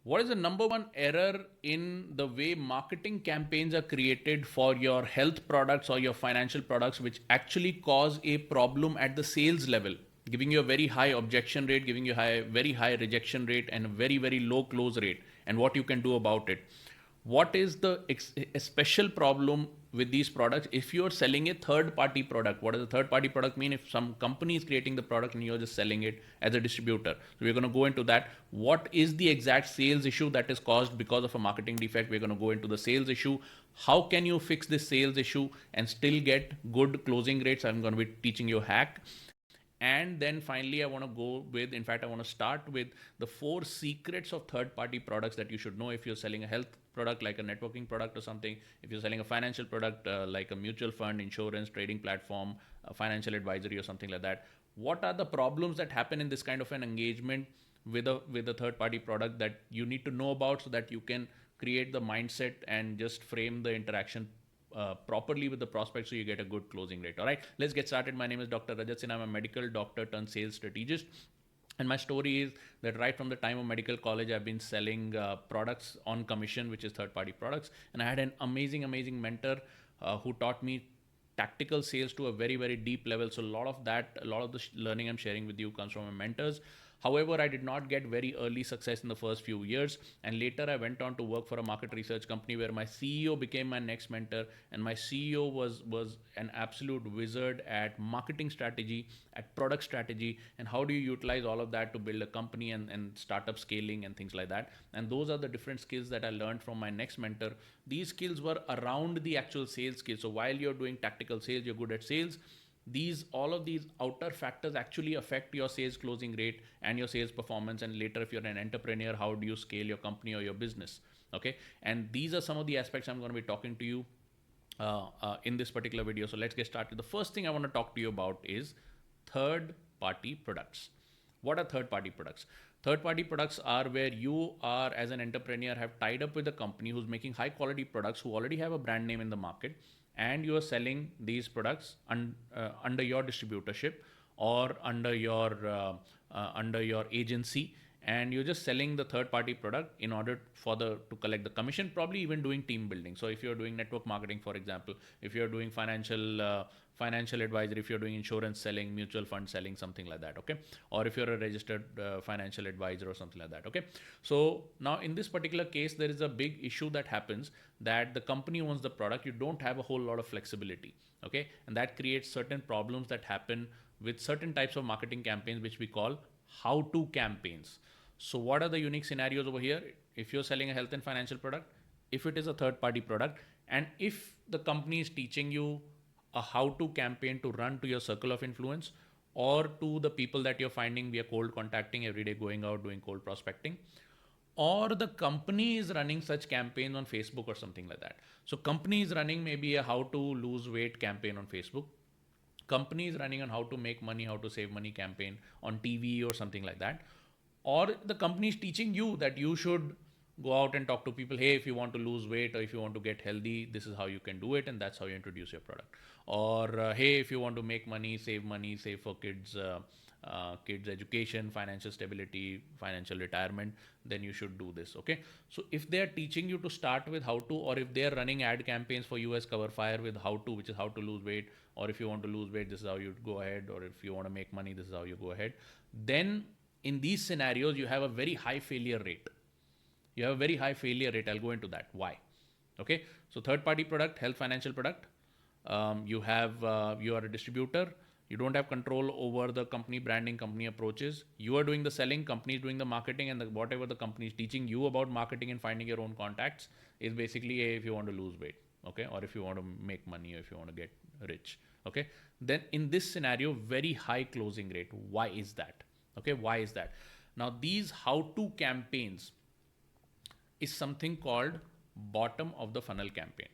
What is the number one error in the way marketing campaigns are created for your health products or your financial products, which actually cause a problem at the sales level, giving you a very high objection rate, giving you very high rejection rate, and a very, very low close rate, and what you can do about it? What is the a special problem with these products? If you're selling a third party product, what does a third party product mean? If some company is creating the product and you're just selling it as a distributor. So we're going to go into that. What is the exact sales issue that is caused because of a marketing defect? We're going to go into the sales issue. How can you fix this sales issue and still get good closing rates? I'm going to be teaching you a hack. And then finally, I want to go with, in fact, I want to start with the 4 secrets of third party products that you should know if you're selling a health product like a networking product or something, if you're selling a financial product like a mutual fund, insurance, trading platform, financial advisory, or something like that. What are the problems that happen in this kind of an engagement with a third party product that you need to know about so that you can create the mindset and just frame the interaction properly with the prospect so you get a good closing rate. All right, let's get started. My name is Dr. Rajat Sinha. I'm a medical doctor turned sales strategist. And my story is that right from the time of medical college, I've been selling products on commission, which is third party products. And I had an amazing, amazing mentor who taught me tactical sales to a very, very deep level. So a lot of the learning I'm sharing with you comes from my mentors. However, I did not get very early success in the first few years. And later I went on to work for a market research company where my CEO became my next mentor. And my CEO was an absolute wizard at marketing strategy, at product strategy, and how do you utilize all of that to build a company and startup scaling and things like that. And those are the different skills that I learned from my next mentor. These skills were around the actual sales skills. So while you're doing tactical sales, you're good at sales. All of these outer factors actually affect your sales closing rate and your sales performance. And later, if you're an entrepreneur, how do you scale your company or your business? Okay, and these are some of the aspects I'm going to be talking to you in this particular video. So let's get started. The first thing I want to talk to you about is third party products. What are third party products? Third party products are where you are, as an entrepreneur, have tied up with a company who's making high quality products, who already have a brand name in the market, and you are selling these products under your distributorship or under your agency, and you're just selling the third party product in order to collect the commission, probably even doing team building. So if you're doing network marketing, for example, if you're doing financial advisory, if you're doing insurance selling, mutual fund selling, something like that, okay, or if you're a registered financial advisor or something like that, okay. So now in this particular case, there is a big issue that happens, that the company owns the product, you don't have a whole lot of flexibility, okay, and that creates certain problems that happen with certain types of marketing campaigns, which we call how to campaigns. So what are the unique scenarios over here? If you're selling a health and financial product, if it is a third party product, and if the company is teaching you a how to campaign to run to your circle of influence, or to the people that you're finding via cold contacting every day, going out doing cold prospecting, or the company is running such campaigns on Facebook or something like that. So company is running maybe a how to lose weight campaign on Facebook, company is running on how to make money, how to save money campaign on TV or something like that, or the company is teaching you that you should go out and talk to people. Hey, if you want to lose weight or if you want to get healthy, this is how you can do it, and that's how you introduce your product. Or hey, if you want to make money, save for kids education, financial stability, financial retirement, then you should do this. Okay, so if they are teaching you to start with how to, or if they are running ad campaigns for you as cover fire with how to, which is how to lose weight, or if you want to lose weight, this is how you go ahead, or if you want to make money, this is how you go ahead, then in these scenarios you have a very high failure rate. I'll go into that why. Okay, so third party product, health financial product, you are a distributor, you don't have control over the company branding, company approaches, you are doing the selling, company is doing the marketing, and whatever the company is teaching you about marketing and finding your own contacts is basically if you want to lose weight, okay, or if you want to make money, or if you want to get rich, okay, then in this scenario, very high closing rate. Why is that? Okay, why is that? Now these how to campaigns is something called bottom of the funnel campaign.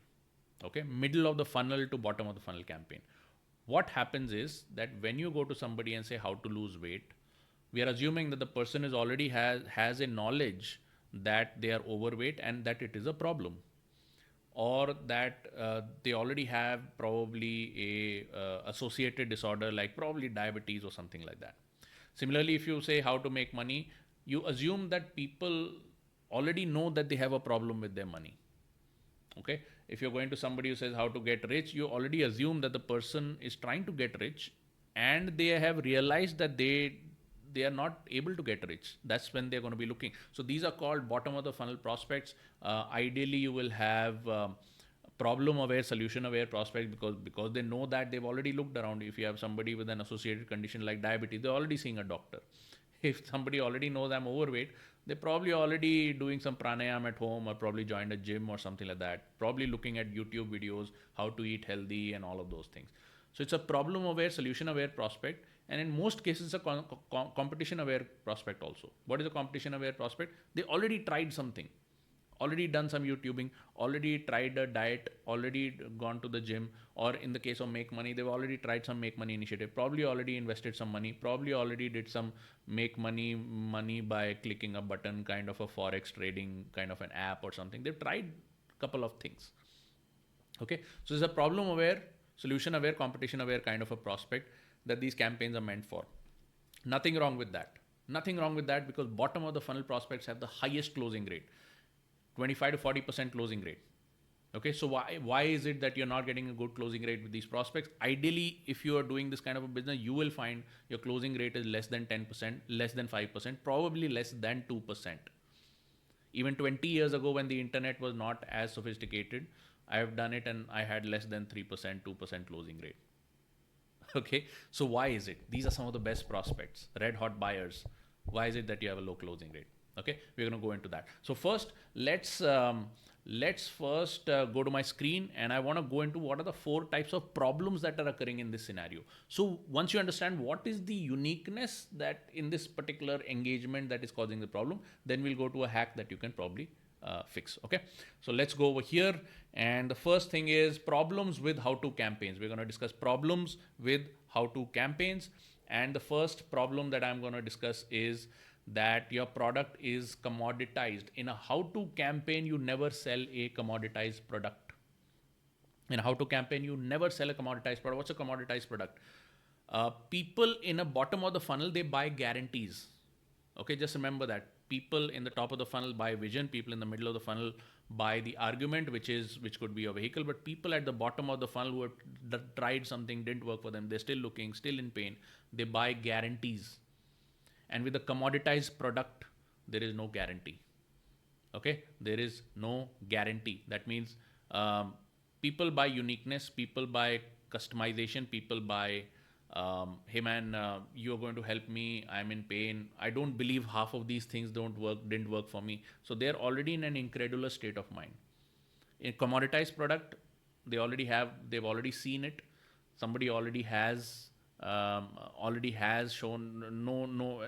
Okay, middle of the funnel to bottom of the funnel campaign. What happens is that when you go to somebody and say how to lose weight, we are assuming that the person is already has a knowledge that they are overweight and that it is a problem, or that they already have probably a associated disorder like probably diabetes or something like that. Similarly, if you say how to make money, you assume that people already know that they have a problem with their money. Okay, if you're going to somebody who says how to get rich, you already assume that the person is trying to get rich, and they have realized that they are not able to get rich. That's when they're going to be looking. So these are called bottom of the funnel prospects. Ideally, you will have problem aware, solution aware prospects, because they know that they've already looked around. If you have somebody with an associated condition like diabetes, they're already seeing a doctor. If somebody already knows I'm overweight, they're probably already doing some pranayam at home, or probably joined a gym or something like that. Probably looking at YouTube videos, how to eat healthy and all of those things. So it's a problem aware, solution aware prospect. And in most cases, it's a competition aware prospect also. What is a competition aware prospect? They already tried something, already done some YouTubing, already tried a diet, already gone to the gym, or in the case of Make Money, they've already tried some Make Money initiative, probably already invested some money, probably already did some Make money by clicking a button, kind of a forex trading kind of an app or something. They've tried a couple of things. Okay, so it's a problem aware, solution aware, competition aware kind of a prospect that these campaigns are meant for. Nothing wrong with that. Nothing wrong with that, because bottom of the funnel prospects have the highest closing rate. 25 to 40% closing rate. Okay, so why is it that you're not getting a good closing rate with these prospects? Ideally, if you are doing this kind of a business, you will find your closing rate is less than 10%, less than 5%, probably less than 2%. Even 20 years ago, when the internet was not as sophisticated, I have done it and I had less than 3%, 2% closing rate. Okay, so why is it? These are some of the best prospects, red hot buyers. Why is it that you have a low closing rate? Okay, we're going to go into that. So first, let's first go to my screen, and I want to go into what are the 4 types of problems that are occurring in this scenario. So once you understand what is the uniqueness that in this particular engagement that is causing the problem, then we'll go to a hack that you can probably fix. Okay, so let's go over here, and the first thing is problems with how-to campaigns. We're going to discuss problems with how-to campaigns, and the first problem that I'm going to discuss is that your product is commoditized. In a how-to campaign, you never sell a commoditized product. In a how-to campaign, you never sell a commoditized product. What's a commoditized product? People in a bottom of the funnel, they buy guarantees. Okay, just remember that. People in the top of the funnel buy vision. People in the middle of the funnel buy the argument, which could be a vehicle. But people at the bottom of the funnel who have tried something, didn't work for them, they're still looking, still in pain, they buy guarantees. And with a commoditized product, there is no guarantee. Okay, there is no guarantee. That means people buy uniqueness, people buy customization, people buy, hey man, you're going to help me, I'm in pain, I don't believe half of these things didn't work for me. So they're already in an incredulous state of mind. In commoditized product, they've already seen it. Somebody already has shown,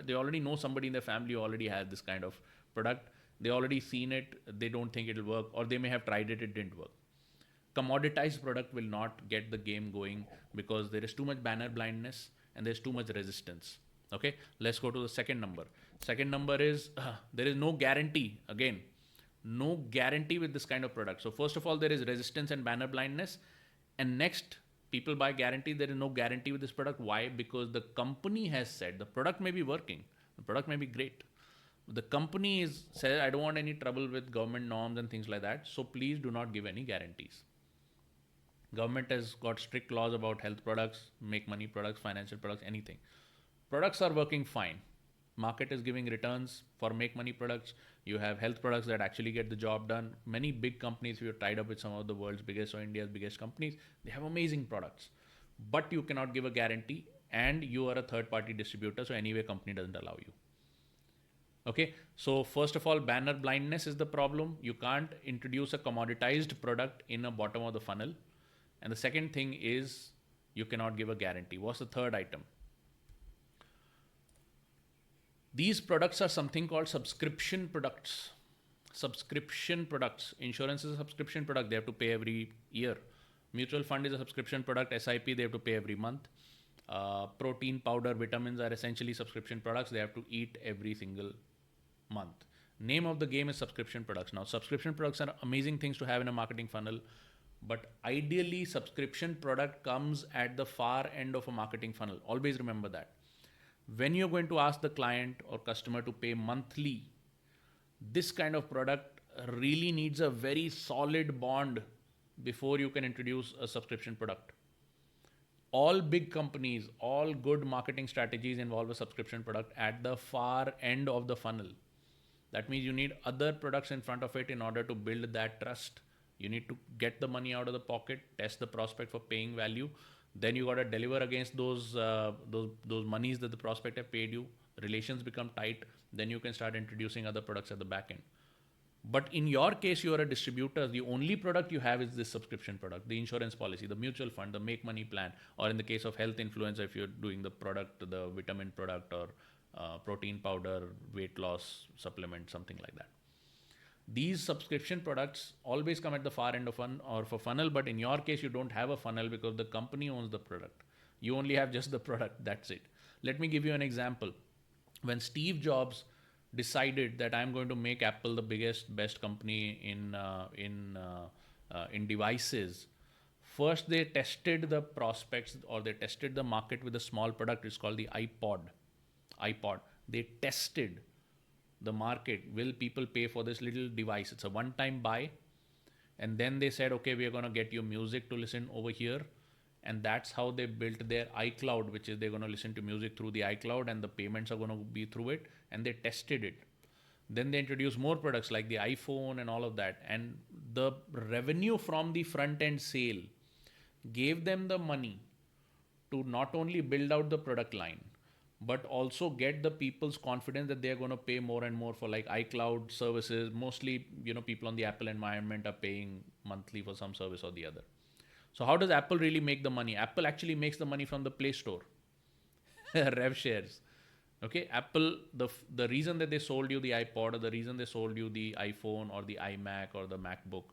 they already know somebody in their family who already has this kind of product. They already seen it, they don't think it'll work, or they may have tried it didn't work. Commoditized product will not get the game going because there is too much banner blindness and there's too much resistance. Okay, let's go to the second number. Second number is there is no guarantee. Again, no guarantee with this kind of product. So first of all, there is resistance and banner blindness, and next, people buy guarantee. There is no guarantee with this product. Why? Because the company has said the product may be working, the product may be great. The company is said, I don't want any trouble with government norms and things like that, so please do not give any guarantees. Government has got strict laws about health products, make money products, financial products, anything. Products are working fine. Market is giving returns for make money products. You have health products that actually get the job done. Many big companies, if you're tied up with some of the world's biggest or India's biggest companies, they have amazing products. But you cannot give a guarantee, and you are a third-party distributor, so anyway, company doesn't allow you. Okay, so first of all, banner blindness is the problem. You can't introduce a commoditized product in a bottom of the funnel. And the second thing is you cannot give a guarantee. What's the third item? These products are something called subscription products. Subscription products. Insurance is a subscription product. They have to pay every year. Mutual fund is a subscription product. SIP, they have to pay every month. Protein powder, vitamins are essentially subscription products. They have to eat every single month. Name of the game is subscription products. Now, subscription products are amazing things to have in a marketing funnel. But ideally, subscription product comes at the far end of a marketing funnel. Always remember that. When you're going to ask the client or customer to pay monthly, This kind of product really needs a very solid bond before you can introduce a subscription product. All big companies, all good marketing strategies involve a subscription product at the far end of the funnel. That means you need other products in front of it in order to build that trust. You need to get the money out of the pocket, test the prospect for paying value. Then you got to deliver against those monies that the prospect have paid you. Relations become tight. Then you can start introducing other products at the back end. But in your case, you are a distributor. The only product you have is this subscription product, the insurance policy, the mutual fund, the make money plan, or in the case of health influencer, if you're doing the product, the vitamin product or protein powder, weight loss supplement, something like that. These subscription products always come at the far end of a funnel, but in your case, you don't have a funnel because the company owns the product. You only have just the product. That's it. Let me give you an example. When Steve Jobs decided that I'm going to make Apple the biggest, best company in devices, first they tested the prospects or they tested the market with a small product. It's called the iPod. They tested the market. Will people pay for this little device? It's a one-time buy. And then they said, okay, we are going to get you music to listen over here. And that's how they built their iCloud, which is they're going to listen to music through the iCloud and the payments are going to be through it. And they tested it. Then they introduced more products like the iPhone and all of that. And the revenue from the front end sale gave them the money to not only build out the product line, but also get the people's confidence that they're going to pay more and more for like iCloud services. Mostly, people on the Apple environment are paying monthly for some service or the other. So how does Apple really make the money? Apple actually makes the money from the Play Store, rev shares. Okay, Apple, the reason that they sold you the iPod or the reason they sold you the iPhone or the iMac or the MacBook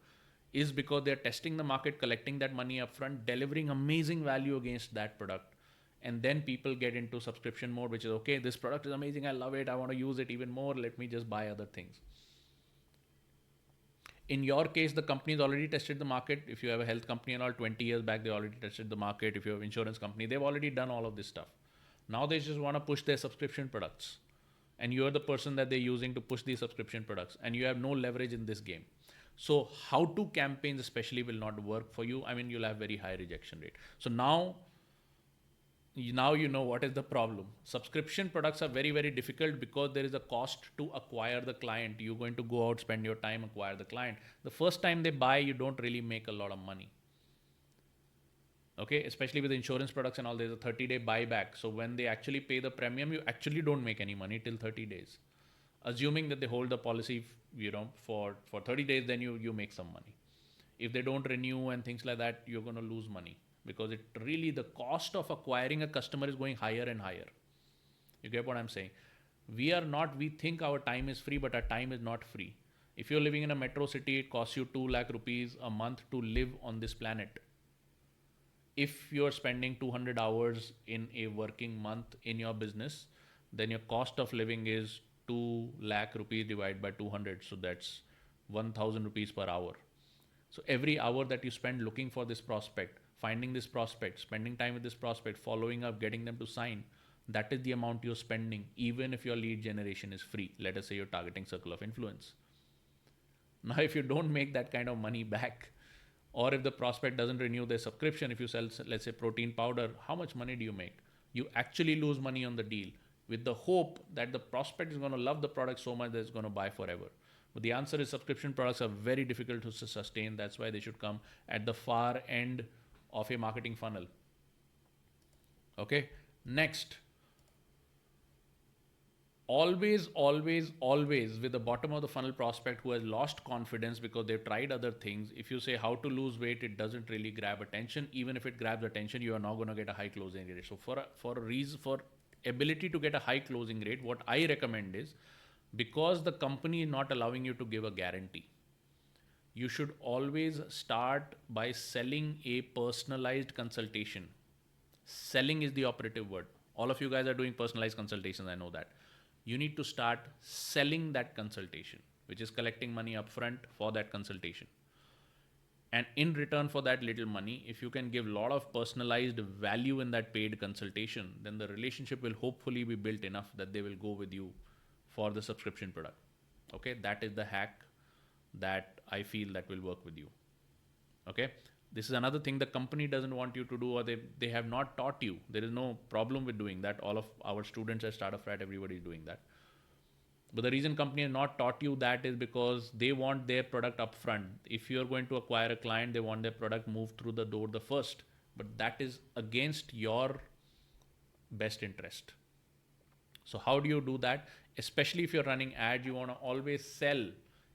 is because they're testing the market, collecting that money upfront, delivering amazing value against that product. And then people get into subscription mode, which is, okay, this product is amazing, I love it, I want to use it even more, let me just buy other things. In your case, the company's already tested the market. If you have a health company and all, 20 years back, they already tested the market. If you have an insurance company, they've already done all of this stuff. Now they just want to push their subscription products. And you're the person that they're using to push these subscription products. And you have no leverage in this game. So how-to campaigns especially will not work for you. I mean, you'll have very high rejection rate. So now you know what is the problem. Subscription products are very, very difficult because there is a cost to acquire the client. You're going to go out, spend your time, acquire the client. The first time they buy, you don't really make a lot of money. Okay, especially with insurance products and all, there's a 30-day buyback. So when they actually pay the premium, you actually don't make any money till 30 days. Assuming that they hold the policy, for 30 days, then you make some money. If they don't renew and things like that, you're going to lose money. Because the cost of acquiring a customer is going higher and higher. You get what I'm saying? We think our time is free, but our time is not free. If you're living in a metro city, it costs you 2 lakh rupees a month to live on this planet. If you're spending 200 hours in a working month in your business, then your cost of living is 2 lakh rupees divided by 200. So that's 1,000 rupees per hour. So every hour that you spend looking for this prospect, finding this prospect, spending time with this prospect, following up, getting them to sign, that is the amount you're spending, even if your lead generation is free. Let us say you're targeting circle of influence. Now, if you don't make that kind of money back, or if the prospect doesn't renew their subscription, if you sell, let's say, protein powder, how much money do you make? You actually lose money on the deal with the hope that the prospect is going to love the product so much that it's going to buy forever. But the answer is subscription products are very difficult to sustain. That's why they should come at the far end of a marketing funnel. Okay, next. Always with the bottom of the funnel prospect who has lost confidence because they've tried other things. If you say how to lose weight, it doesn't really grab attention. Even if it grabs attention, you are not going to get a high closing rate. So for ability to get a high closing rate, what I recommend is, because the company is not allowing you to give a guarantee, you should always start by selling a personalized consultation. Selling is the operative word. All of you guys are doing personalized consultations, I know that. You need to start selling that consultation, which is collecting money upfront for that consultation. And in return for that little money, if you can give a lot of personalized value in that paid consultation, then the relationship will hopefully be built enough that they will go with you for the subscription product. Okay, that is the hack that I feel that will work with you. Okay, this is another thing the company doesn't want you to do, or they have not taught you. There is no problem with doing that. All of our students at Startup Frat, everybody is doing that. But the reason company has not taught you that is because they want their product up front. If you're going to acquire a client, they want their product moved through the door the first. But that is against your best interest. So how do you do that? Especially if you're running ads, you want to always sell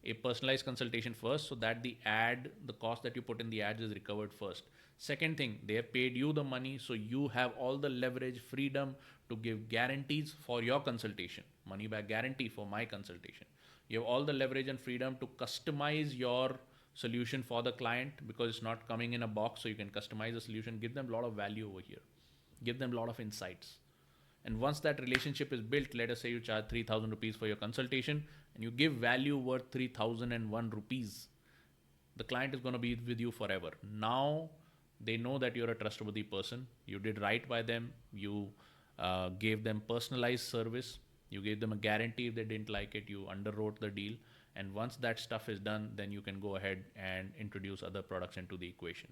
a personalized consultation first, so that the ad, the cost that you put in the ads is recovered first. Second thing, they have paid you the money, so you have all the leverage, freedom to give guarantees for your consultation, money back guarantee for my consultation. You have all the leverage and freedom to customize your solution for the client, because it's not coming in a box, so you can customize the solution, give them a lot of value over here, give them a lot of insights. And once that relationship is built, let us say you charge 3,000 rupees for your consultation and you give value worth 3,001 rupees, the client is going to be with you forever. Now they know that you're a trustworthy person. You did right by them. You gave them personalized service. You gave them a guarantee. If they didn't like it, you underwrote the deal. And once that stuff is done, then you can go ahead and introduce other products into the equation.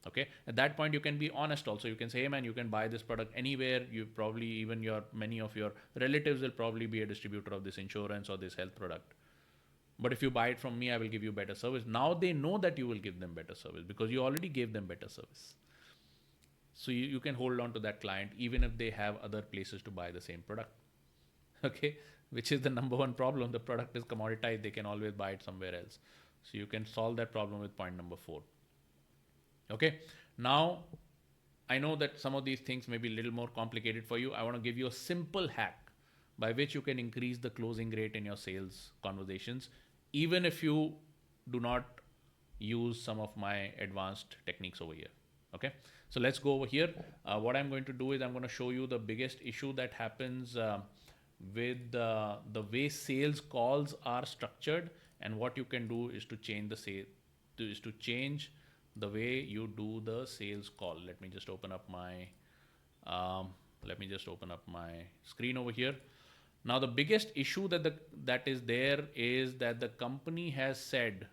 Okay, at that point you can be honest also. You can say, hey man, you can buy this product anywhere. You probably, even many of your relatives will probably be a distributor of this insurance or this health product, but if you buy it from me, I will give you better service. Now they know that you will give them better service because you already gave them better service. So you can hold on to that client even if they have other places to buy the same product. Okay, which is the number one problem. The product is commoditized. They can always buy it somewhere else. So you can solve that problem with point number 4. Okay, now I know that some of these things may be a little more complicated for you. I want to give you a simple hack by which you can increase the closing rate in your sales conversations, even if you do not use some of my advanced techniques over here. Okay, so let's go over here. What I'm going to do is I'm going to show you the biggest issue that happens with the way sales calls are structured, and what you can do is to change the way you do the sales call. Let me just open up my screen over here. Now the biggest issue that is there is that the company has said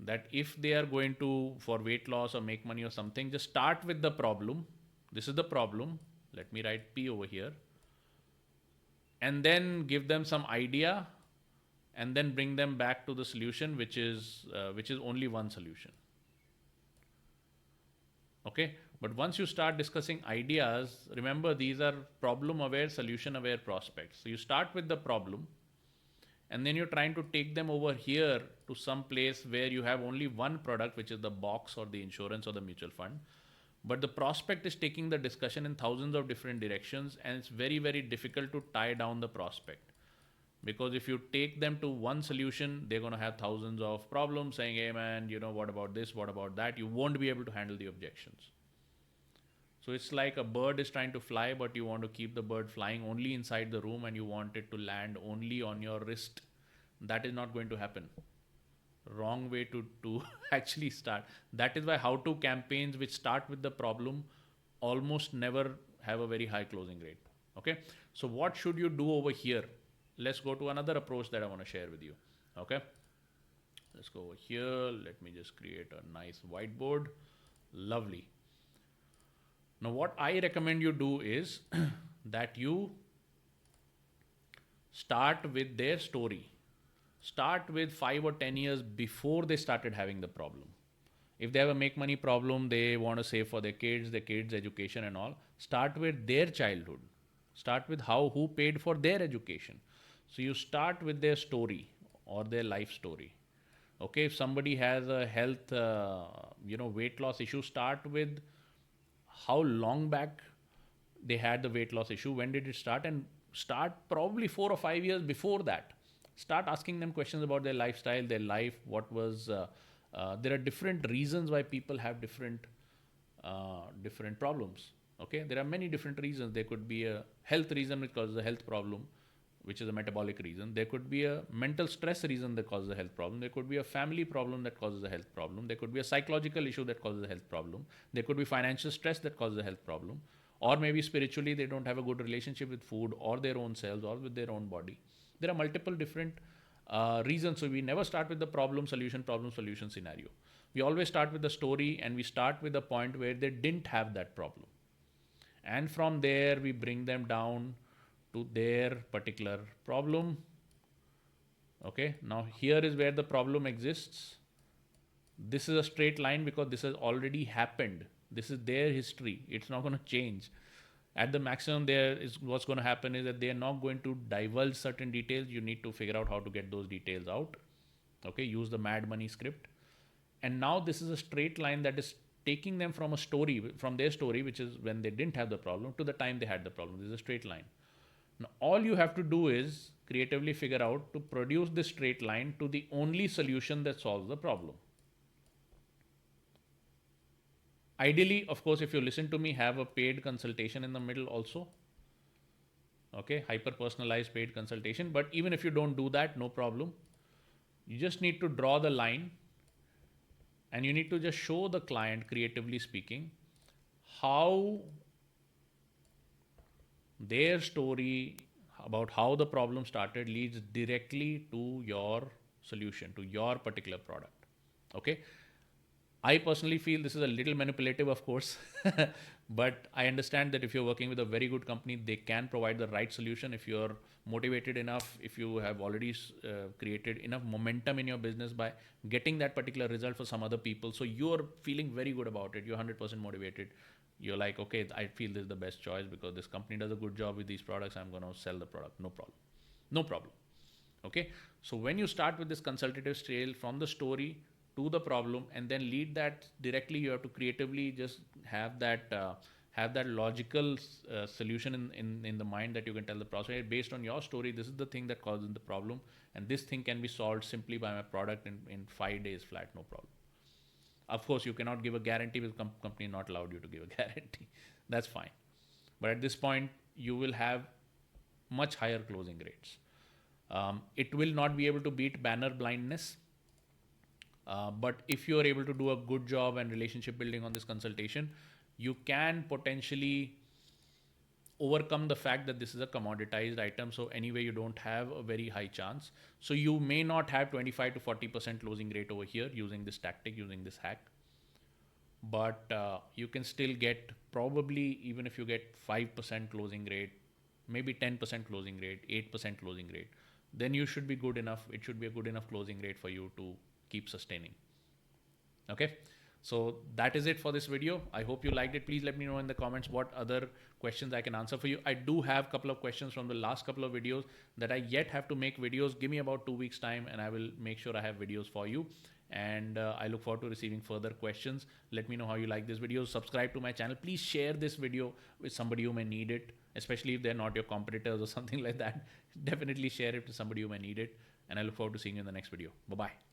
that if they are going to, for weight loss or make money or something, just start with the problem. This is the problem. Let me write P over here, and then give them some idea, and then bring them back to the solution, which is only one solution. Okay, but once you start discussing ideas, remember these are problem aware, solution aware prospects. So you start with the problem, and then you're trying to take them over here to some place where you have only one product, which is the box or the insurance or the mutual fund. But the prospect is taking the discussion in thousands of different directions, and it's very, very difficult to tie down the prospect. Because if you take them to one solution, they're going to have thousands of problems saying, hey man, what about this, what about that? You won't be able to handle the objections. So it's like a bird is trying to fly, but you want to keep the bird flying only inside the room, and you want it to land only on your wrist. That is not going to happen. Wrong way to actually start. That is why how-to campaigns which start with the problem almost never have a very high closing rate. Okay, so what should you do over here? Let's go to another approach that I want to share with you. Okay, let's go over here. Let me just create a nice whiteboard. Lovely. Now what I recommend you do is that you start with their story. Start with 5 or 10 years before they started having the problem. If they have a make money problem, they want to save for their kids education and all, start with their childhood. Start with who paid for their education. So you start with their story or their life story. Okay, if somebody has a health, weight loss issue, start with how long back they had the weight loss issue, when did it start, and start probably 4 or 5 years before that. Start asking them questions about their lifestyle, their life, what was, there are different reasons why people have different problems. Okay, there are many different reasons. There could be a health reason which causes a health problem, which is a metabolic reason. There could be a mental stress reason that causes a health problem. There could be a family problem that causes a health problem. There could be a psychological issue that causes a health problem. There could be financial stress that causes a health problem. Or maybe spiritually they don't have a good relationship with food or their own selves or with their own body. There are multiple different reason. So we never start with the problem solution scenario. We always start with the story, and we start with the point where they didn't have that problem. And from there, we bring them down to their particular problem. Okay, now here is where the problem exists. This is a straight line because this has already happened. This is their history. It's not going to change. At the maximum, there is what's going to happen is that they are not going to divulge certain details. You need to figure out how to get those details out. Okay, use the Mad Money script. And now this is a straight line that is taking them from a story, from their story, which is when they didn't have the problem, to the time they had the problem. This is a straight line. Now, all you have to do is creatively figure out to produce this straight line to the only solution that solves the problem. Ideally, of course, if you listen to me, have a paid consultation in the middle also. Okay, hyper personalized paid consultation. But even if you don't do that, no problem. You just need to draw the line, and you need to just show the client, creatively speaking, how their story about how the problem started leads directly to your solution, to your particular product. Okay. I personally feel this is a little manipulative, of course, but I understand that if you're working with a very good company, they can provide the right solution. If you're motivated enough, if you have already created enough momentum in your business by getting that particular result for some other people, so you're feeling very good about it, you're 100% motivated, you're like, okay, I feel this is the best choice because this company does a good job with these products, I'm going to sell the product, no problem. No problem. Okay, so when you start with this consultative trail from the story to the problem and then lead that directly, you have to creatively just have that logical solution in the mind that you can tell the prospect based on your story. This is the thing that causes the problem, and this thing can be solved simply by my product in 5 days flat, no problem. Of course, you cannot give a guarantee because company not allowed you to give a guarantee. That's fine, but at this point you will have much higher closing rates. It will not be able to beat banner blindness. But if you are able to do a good job and relationship building on this consultation, you can potentially overcome the fact that this is a commoditized item. So anyway, you don't have a very high chance. So you may not have 25 to 40% closing rate over here using this tactic, using this hack. But you can still get, probably even if you get 5% closing rate, maybe 10% closing rate, 8% closing rate, then you should be good enough. It should be a good enough closing rate for you to keep sustaining. Okay, so that is it for this video. I hope you liked it. Please let me know in the comments what other questions I can answer for you. I do have a couple of questions from the last couple of videos that I yet have to make videos. Give me about 2 weeks time and I will make sure I have videos for you. And I look forward to receiving further questions. Let me know how you like this video. Subscribe to my channel. Please share this video with somebody who may need it, especially if they're not your competitors or something like that. Definitely share it to somebody who may need it. And I look forward to seeing you in the next video. Bye-bye.